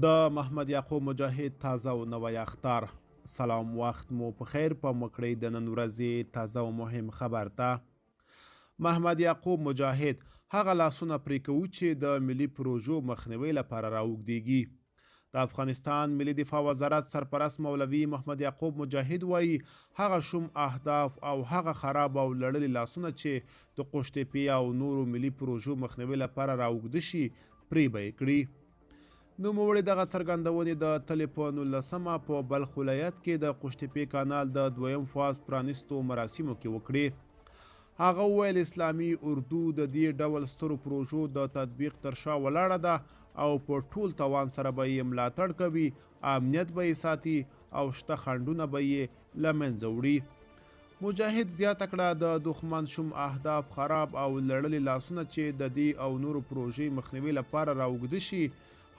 د محمد یعقوب مجاهد تازه او نوی اخطار. سلام، وخت مو په خیر. په مکړی د نن ورځې تازه او مهم خبر ته. محمد یعقوب مجاهد هغه لاسونه پرې کوي چې د ملي پروژو مخنیوي لپاره راوږدیږي. د افغانستان ملي دفاع وزارت سرپرست مولوي محمد یعقوب مجاهد وایي هغه شوم اهداف او هغه خراب او لړلي لاسونه چې د قوشتېپې او نورو ملي پروژو مخنیوي لپاره راوږده شي پرې به یې کړي. نوموړي دغه څرګندونې د تلې په 19مه په بلخ ولایت کې د قوشتېپې کانال د دویم فاز پرانیستو مراسمو کې وکړې. هغه وویل اسلامي اردو د دې ډول سترو پروژو د تطبیق تر شا ولاړه ده او په ټول توان سره به یې ملاتړ کوي، امنیت به یې ساتي او شته خنډونه به یې له منځه وړي. مجاهد زیاته کړه د دښمن شوم اهداف خراب او لړلي لاسونه چې د دې او نورو پروژې مخنیوي لپاره راوږده شي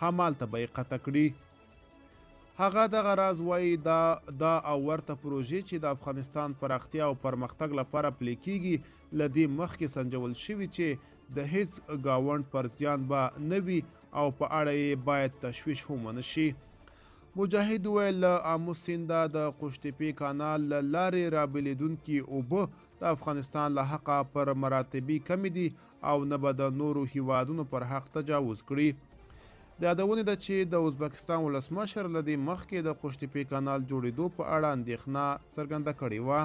همالته به یې قطع کړي. هغه دغه راز وایي دا او ورته پروژې چې د افغانستان پراختیا او پرمختګ لپاره پلي کیږي له دې مخکې سنجول شوي چې د هیڅ ګاونډ پر زیان به نه وي او په اړه یې باید تشویش هم ونه شي. مجاهد وویل له آمو سینده د قوشتېپې کانال له لارې رابهېدونکي اوبه د افغانستان له حقه پر مراتبي کمې دي او نه به د نورو هیوادونو پر حق تجاوز کړي. د یادونې ده چې د ازبکستان ولسمشر له دې مخکې د قوشتېپې کانال جوړېدو په اړه اندېښنه څرګنده کړې وه.